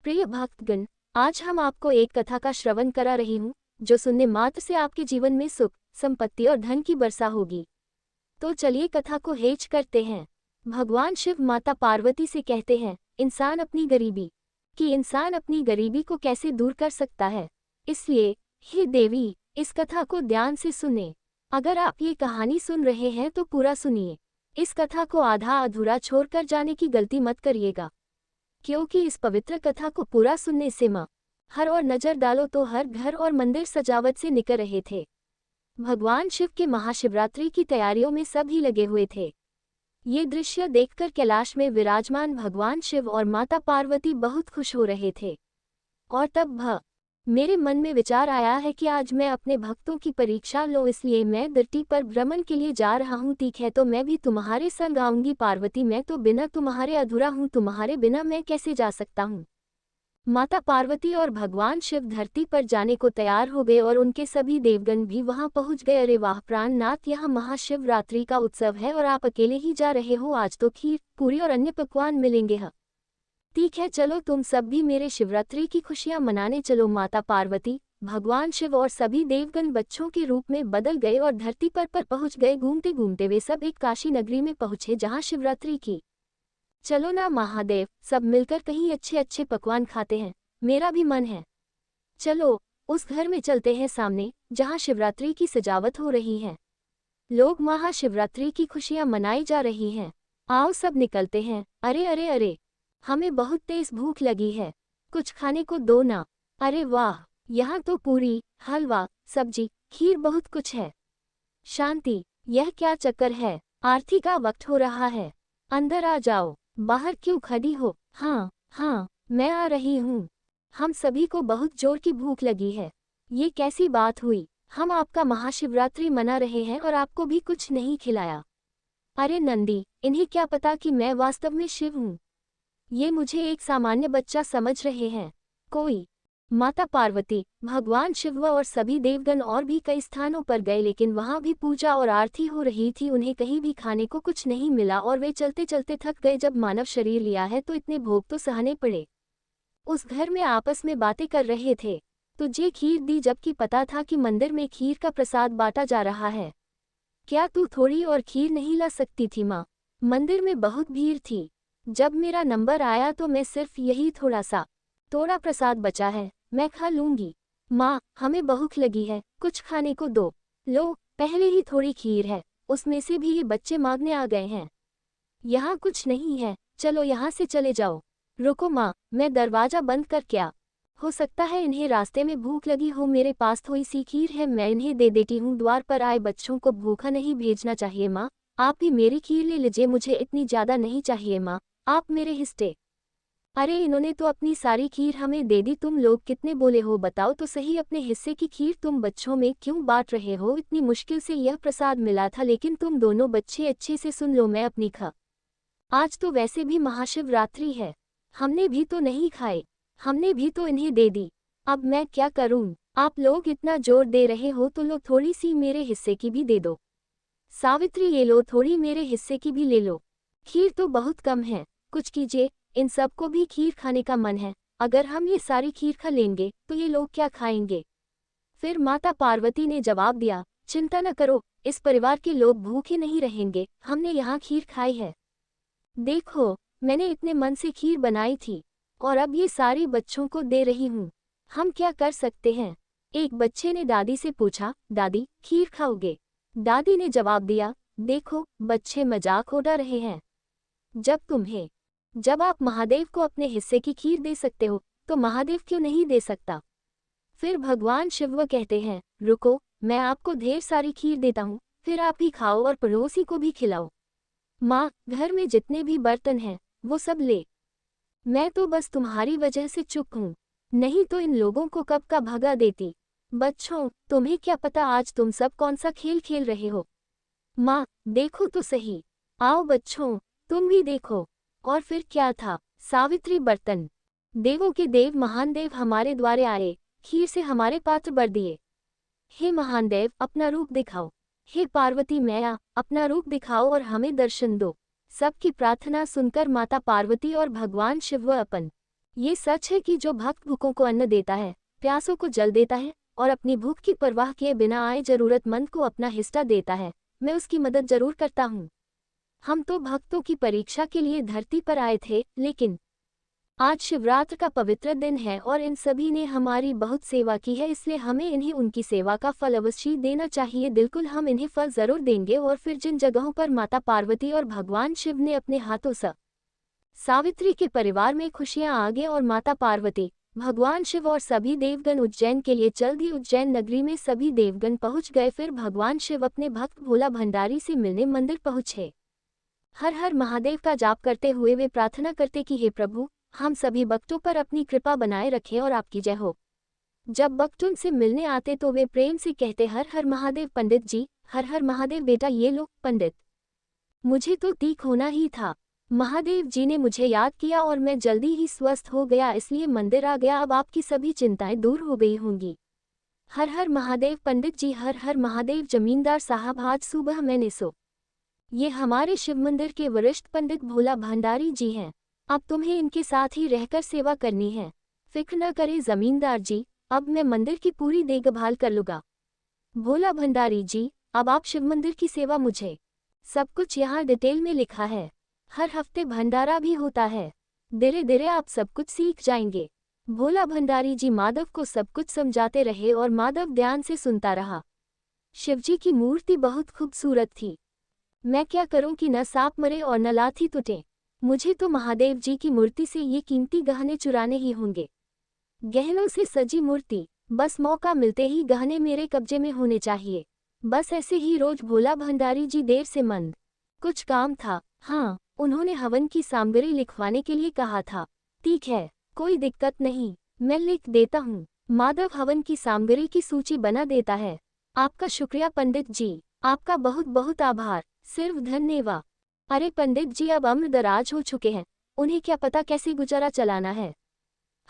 प्रिय भक्तगण, आज हम आपको एक कथा का श्रवण करा रही हूँ, जो सुनने मात्र से आपके जीवन में सुख, संपत्ति और धन की वर्षा होगी। तो चलिए कथा को हेज करते हैं। भगवान शिव माता पार्वती से कहते हैं, इंसान अपनी गरीबी को कैसे दूर कर सकता है। इसलिए हे देवी, इस कथा को ध्यान से सुने। अगर आप ये कहानी सुन रहे हैं तो पूरा सुनिए। इस कथा को आधा अधूरा छोड़कर जाने की गलती मत करिएगा, क्योंकि इस पवित्र कथा को पूरा सुनने से माँ हर और नजर डालो तो हर घर और मंदिर सजावट से निकल रहे थे। भगवान शिव के महाशिवरात्रि की तैयारियों में सभी लगे हुए थे। ये दृश्य देखकर कैलाश में विराजमान भगवान शिव और माता पार्वती बहुत खुश हो रहे थे। और तब मेरे मन में विचार आया है कि आज मैं अपने भक्तों की परीक्षा लूं, इसलिए मैं धरती पर भ्रमण के लिए जा रहा हूं। ठीक है, तो मैं भी तुम्हारे संग आऊंगी। पार्वती, मैं तो बिना तुम्हारे अधूरा हूं, तुम्हारे बिना मैं कैसे जा सकता हूं। माता पार्वती और भगवान शिव धरती पर जाने को तैयार हो गए और उनके सभी देवगण भी वहां पहुंच गए। अरे वाह प्राणनाथ, यह महाशिवरात्रि का उत्सव है और आप अकेले ही जा रहे हो। आज तो खीर, पूरी और अन्य पकवान मिलेंगे। ठीक है, चलो तुम सब भी मेरे शिवरात्रि की खुशियां मनाने चलो। माता पार्वती, भगवान शिव और सभी देवगण बच्चों के रूप में बदल गए और धरती पर पहुंच गए। घूमते घूमते वे सब एक काशी नगरी में पहुंचे, जहां शिवरात्रि की। चलो ना महादेव, सब मिलकर कहीं अच्छे अच्छे पकवान खाते हैं, मेरा भी मन है। चलो उस घर में चलते हैं सामने, जहां शिवरात्रि की सजावट हो रही है। लोग महाशिवरात्रि की खुशियां मनाई जा रही हैं। आओ सब निकलते हैं। अरे अरे अरे, हमें बहुत तेज भूख लगी है, कुछ खाने को दो ना। अरे वाह, यहाँ तो पूरी, हलवा, सब्जी, खीर, बहुत कुछ है। शांति, यह क्या चक्कर है। आरती का वक्त हो रहा है, अंदर आ जाओ। बाहर क्यों खड़ी हो। हाँ, मैं आ रही हूँ। हम सभी को बहुत जोर की भूख लगी है। ये कैसी बात हुई, हम आपका महाशिवरात्रि मना रहे हैं और आपको भी कुछ नहीं खिलाया। अरे नंदी, इन्हें क्या पता कि मैं वास्तव में शिव हूँ। ये मुझे एक सामान्य बच्चा समझ रहे हैं। कोई। माता पार्वती, भगवान शिव और सभी देवगण और भी कई स्थानों पर गए, लेकिन वहां भी पूजा और आरती हो रही थी। उन्हें कहीं भी खाने को कुछ नहीं मिला और वे चलते चलते थक गए। जब मानव शरीर लिया है तो इतने भोग तो सहने पड़े। उस घर में आपस में बातें कर रहे थे। तुझे खीर दी, जबकि पता था कि मंदिर में खीर का प्रसाद बांटा जा रहा है। क्या तू थोड़ी और खीर नहीं ला सकती थी माँ। मंदिर में बहुत भीड़ थी। जब मेरा नंबर आया तो मैं सिर्फ यही थोड़ा प्रसाद बचा है, मैं खा लूंगी। माँ, हमें भूख लगी है, कुछ खाने को दो। लो, पहले ही थोड़ी खीर है, उसमें से भी ये बच्चे मांगने आ गए हैं। यहाँ कुछ नहीं है, चलो यहाँ से चले जाओ। रुको माँ, मैं दरवाजा बंद कर, क्या हो सकता है इन्हें रास्ते में भूख लगी हो। मेरे पास थोड़ी सी खीर है, मैं इन्हें दे देती हूँ। द्वार पर आए बच्चों को भूखा नहीं भेजना चाहिए माँ, आप भी मेरी खीर ले लीजिए। मुझे इतनी ज्यादा नहीं चाहिए माँ, आप मेरे हिस्से। अरे इन्होंने तो अपनी सारी खीर हमें दे दी। तुम लोग कितने बोले हो, बताओ तो सही। अपने हिस्से की खीर तुम बच्चों में क्यों बांट रहे हो। इतनी मुश्किल से यह प्रसाद मिला था, लेकिन तुम दोनों बच्चे अच्छे से सुन लो, मैं अपनी आज तो वैसे भी महाशिवरात्रि है, हमने भी तो नहीं खाए, हमने भी तो इन्हें दे दी। अब मैं क्या करूं। आप लोग इतना जोर दे रहे हो तो लो, थोड़ी सी मेरे हिस्से की भी दे दो। सावित्री, ये लो, थोड़ी मेरे हिस्से की भी ले लो। खीर तो बहुत कम है, कुछ कीजिए। इन सबको भी खीर खाने का मन है। अगर हम ये सारी खीर खा लेंगे तो ये लोग क्या खाएंगे। फिर माता पार्वती ने जवाब दिया, चिंता न करो, इस परिवार के लोग भूखे नहीं रहेंगे। हमने यहाँ खीर खाई है। देखो, मैंने इतने मन से खीर बनाई थी और अब ये सारी बच्चों को दे रही हूँ। हम क्या कर सकते हैं। एक बच्चे ने दादी से पूछा, दादी खीर खाओगे। दादी ने जवाब दिया, देखो बच्चे मजाक उड़ा रहे हैं। जब आप महादेव को अपने हिस्से की खीर दे सकते हो तो महादेव क्यों नहीं दे सकता। फिर भगवान शिव कहते हैं, रुको, मैं आपको ढेर सारी खीर देता हूँ, फिर आप ही खाओ और पड़ोसी को भी खिलाओ। माँ, घर में जितने भी बर्तन हैं वो सब ले। मैं तो बस तुम्हारी वजह से चुप हूँ, नहीं तो इन लोगों को कब का भगा देती। बच्चों, तुम्हें क्या पता आज तुम सब कौन सा खेल खेल रहे हो। माँ, देखो तो सही। आओ बच्चों, तुम भी देखो। और फिर क्या था। सावित्री, बर्तन, देवों के देव महान देव हमारे द्वारे आए, खीर से हमारे पात्र भर दिए। हे महान देव, अपना रूप दिखाओ। हे पार्वती मैया, अपना रूप दिखाओ और हमें दर्शन दो। सबकी प्रार्थना सुनकर माता पार्वती और भगवान शिव अपन ये सच है कि जो भक्त भूखों को अन्न देता है, प्यासों को जल देता है और अपनी भूख की परवाह किए बिना आए जरूरतमंद को अपना हिस्सा देता है, मैं उसकी मदद जरूर करता हूँ। हम तो भक्तों की परीक्षा के लिए धरती पर आए थे, लेकिन आज शिवरात्रि का पवित्र दिन है और इन सभी ने हमारी बहुत सेवा की है, इसलिए हमें इन्हें उनकी सेवा का फल अवश्य देना चाहिए। बिल्कुल, हम इन्हें फल जरूर देंगे। और फिर जिन जगहों पर माता पार्वती और भगवान शिव ने अपने हाथों से सावित्री के परिवार में खुशियां आ गए और माता पार्वती, भगवान शिव और सभी देवगण उज्जैन के लिए चल दिए। उज्जैन नगरी में सभी देवगण पहुंच गए। फिर भगवान शिव अपने भक्त भोला भंडारी से मिलने मंदिर पहुंचे। हर हर महादेव का जाप करते हुए वे प्रार्थना करते कि हे प्रभु, हम सभी भक्तों पर अपनी कृपा बनाए रखें और आपकी जय हो। जब भक्त उनसे मिलने आते तो वे प्रेम से कहते, हर हर महादेव पंडित जी, हर हर महादेव बेटा। ये लो पंडित, मुझे तो ठीक होना ही था। महादेव जी ने मुझे याद किया और मैं जल्दी ही स्वस्थ हो गया, इसलिए मंदिर आ गया। अब आपकी सभी चिंताएं दूर हो गई होंगी। हर हर महादेव पंडित जी, हर हर महादेव। जमींदार साहब, आज सुबह मैंने ये हमारे शिव मंदिर के वरिष्ठ पंडित भोला भंडारी जी हैं। अब तुम्हें इनके साथ ही रहकर सेवा करनी है। फिक्र न करें जमींदार जी, अब मैं मंदिर की पूरी देखभाल कर लूँगा। भोला भंडारी जी, अब आप शिव मंदिर की सेवा मुझे सब कुछ यहाँ डिटेल में लिखा है। हर हफ्ते भंडारा भी होता है। धीरे धीरे आप सब कुछ सीख जाएंगे। भोला भंडारी जी माधव को सब कुछ समझाते रहे और माधव ध्यान से सुनता रहा। शिवजी की मूर्ति बहुत खूबसूरत थी। मैं क्या करूं कि न सांप मरे और न लाठी टूटे। मुझे तो महादेव जी की मूर्ति से ये कीमती गहने चुराने ही होंगे। गहनों से सजी मूर्ति, बस मौका मिलते ही गहने मेरे कब्जे में होने चाहिए। बस ऐसे ही रोज भोला भंडारी जी देर से मंद कुछ काम था। हाँ, उन्होंने हवन की सामग्री लिखवाने के लिए कहा था। ठीक है, कोई दिक्कत नहीं, मैं लिख देता हूँ। माधव हवन की सामग्री की सूची बना देता है। आपका शुक्रिया पंडित जी, आपका बहुत बहुत आभार, सिर्फ धन्यवाद। अरे पंडित जी, अब अम्र दराज हो चुके हैं, उन्हें क्या पता कैसे गुजारा चलाना है।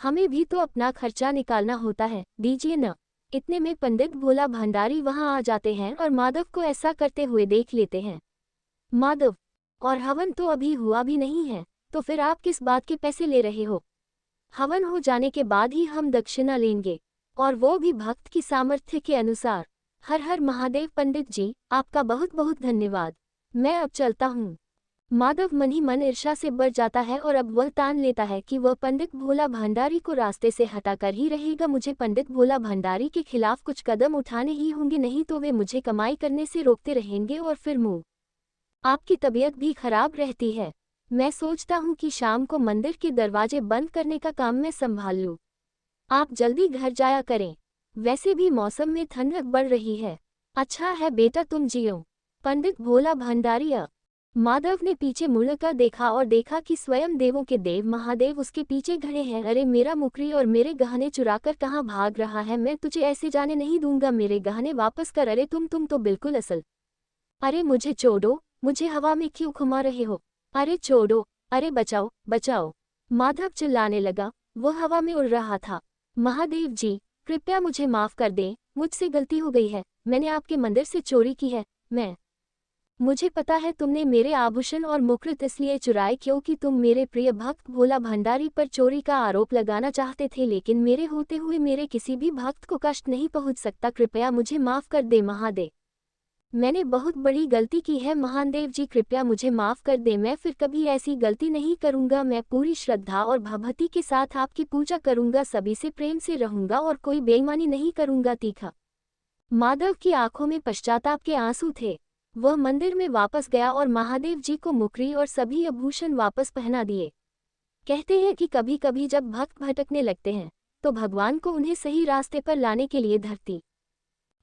हमें भी तो अपना खर्चा निकालना होता है, दीजिए न। इतने में पंडित भोला भंडारी वहां आ जाते हैं और माधव को ऐसा करते हुए देख लेते हैं। माधव, और हवन तो अभी हुआ भी नहीं है, तो फिर आप किस बात के पैसे ले रहे हो? हवन हो जाने के बाद ही हम दक्षिणा लेंगे, और वो भी भक्त की सामर्थ्य के अनुसार। हर हर महादेव पंडित जी, आपका बहुत बहुत धन्यवाद। मैं अब चलता हूँ। माधव मन ही मन ईर्ष्या से बढ़ जाता है और अब वह ठान लेता है कि वह पंडित भोला भंडारी को रास्ते से हटाकर ही रहेगा। मुझे पंडित भोला भंडारी के खिलाफ कुछ कदम उठाने ही होंगे, नहीं तो वे मुझे कमाई करने से रोकते रहेंगे और फिर मुँह आपकी तबीयत भी खराब रहती है। मैं सोचता हूँ कि शाम को मंदिर के दरवाजे बंद करने का काम मैं संभाल लूँ। आप जल्दी घर जाया करें, वैसे भी मौसम में ठंडक बढ़ रही है। अच्छा है बेटा, तुम जियो। पंडित भोला भंडारी। माधव ने पीछे मुड़कर देखा और देखा कि स्वयं देवों के देव महादेव उसके पीछे खड़े हैं। अरे मेरा मुकरी और मेरे गहने चुराकर कहाँ भाग रहा है? मैं तुझे ऐसे जाने नहीं दूंगा, मेरे गहने वापस कर। अरे तुम तो बिल्कुल असल। अरे मुझे छोड़ो, मुझे हवा में क्यों घुमा रहे हो? अरे छोड़ो, अरे बचाओ बचाओ। माधव चिल्लाने लगा, वो हवा में उड़ रहा था। महादेव जी, कृपया मुझे माफ कर दें, मुझसे गलती हो गई है। मैंने आपके मंदिर से चोरी की है। मुझे पता है तुमने मेरे आभूषण और मुकुट इसलिए चुराए क्योंकि तुम मेरे प्रिय भक्त भोला भंडारी पर चोरी का आरोप लगाना चाहते थे, लेकिन मेरे होते हुए मेरे किसी भी भक्त को कष्ट नहीं पहुंच सकता। कृपया मुझे माफ कर दे महादेव, मैंने बहुत बड़ी गलती की है। महादेव जी, कृपया मुझे माफ कर दे, मैं फिर कभी ऐसी गलती नहीं करूंगा। मैं पूरी श्रद्धा और भक्ति के साथ आपकी पूजा करूंगा, सभी से प्रेम से रहूंगा और कोई बेईमानी नहीं करूंगा। तीखा माधव की आंखों में पश्चाताप के आंसू थे। वह मंदिर में वापस गया और महादेव जी को मुकरी और सभी आभूषण वापस पहना दिए। कहते हैं कि कभी कभी जब भक्त भटकने लगते हैं तो भगवान को उन्हें सही रास्ते पर लाने के लिए धरती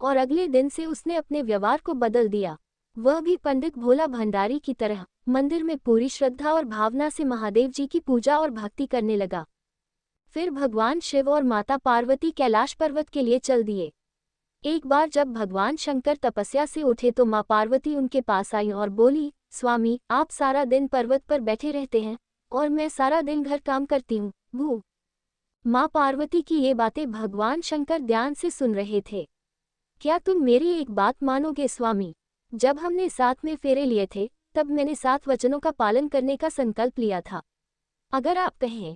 और अगले दिन से उसने अपने व्यवहार को बदल दिया। वह भी पंडित भोला भंडारी की तरह मंदिर में पूरी श्रद्धा और भावना से महादेव जी की पूजा और भक्ति करने लगा। फिर भगवान शिव और माता पार्वती कैलाश पर्वत के लिए चल दिए। एक बार जब भगवान शंकर तपस्या से उठे तो माँ पार्वती उनके पास आई और बोली, स्वामी, आप सारा दिन पर्वत पर बैठे रहते हैं और मैं सारा दिन घर काम करती हूँ। वो माँ पार्वती की ये बातें भगवान शंकर ध्यान से सुन रहे थे। क्या तुम मेरी एक बात मानोगे स्वामी? जब हमने साथ में फेरे लिए थे तब मैंने 7 वचनों का पालन करने का संकल्प लिया था। अगर आप कहें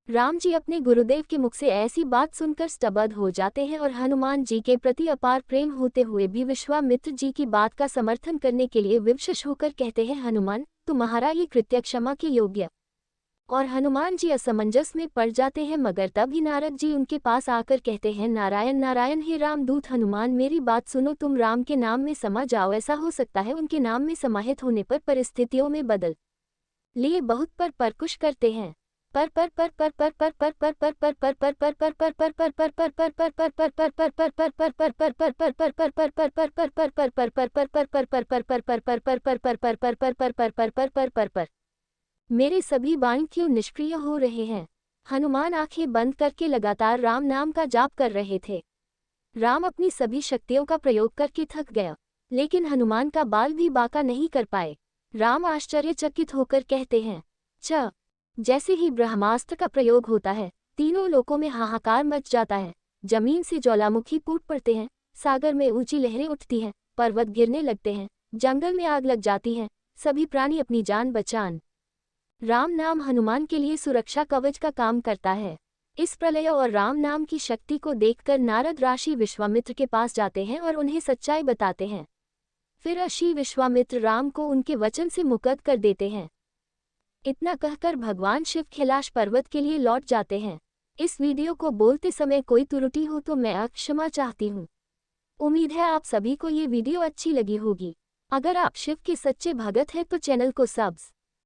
राम जी अपने गुरुदेव के मुख से ऐसी बात सुनकर स्तब्ध हो जाते हैं और हनुमान जी के प्रति अपार प्रेम होते हुए भी विश्वामित्र जी की बात का समर्थन करने के लिए विवश होकर कहते हैं, हनुमान तुम्हारा ये कृत्य क्षमा के योग्य। और हनुमान जी असमंजस में पड़ जाते हैं, मगर तब ही नारद जी उनके पास आकर कहते हैं, नारायण नारायण हे रामदूत हनुमान, मेरी बात सुनो, तुम राम के नाम में समा जाओ। ऐसा हो सकता है उनके नाम में समाहित होने पर परिस्थितियों में बदल लिए बहुत पर कुछ करते हैं। मेरे सभी बाण क्यों निष्क्रिय हो रहे हैं? हनुमान आंखें बंद करके लगातार राम नाम का जाप कर रहे थे। राम अपनी सभी शक्तियों का प्रयोग करके थक गया, लेकिन हनुमान का बाल भी बांका नहीं कर पाए। राम आश्चर्यचकित होकर कहते हैं, जैसे ही ब्रह्मास्त्र का प्रयोग होता है, तीनों लोकों में हाहाकार मच जाता है। जमीन से ज्वालामुखी फूट पड़ते हैं, सागर में ऊंची लहरें उठती हैं, पर्वत गिरने लगते हैं, जंगल में आग लग जाती है, सभी प्राणी अपनी जान बचान। राम नाम हनुमान के लिए सुरक्षा कवच का काम करता है। इस प्रलय और राम नाम की शक्ति को देखकर नारद ऋषि विश्वामित्र के पास जाते हैं और उन्हें सच्चाई बताते हैं। फिर ऋषि विश्वामित्र राम को उनके वचन से मुक्त कर देते हैं। इतना कहकर भगवान शिव कैलाश पर्वत के लिए लौट जाते हैं। इस वीडियो को बोलते समय कोई त्रुटि हो तो मैं क्षमा चाहती हूँ। उम्मीद है आप सभी को ये वीडियो अच्छी लगी होगी। अगर आप शिव के सच्चे भगत हैं तो चैनल को सब्सक्राइब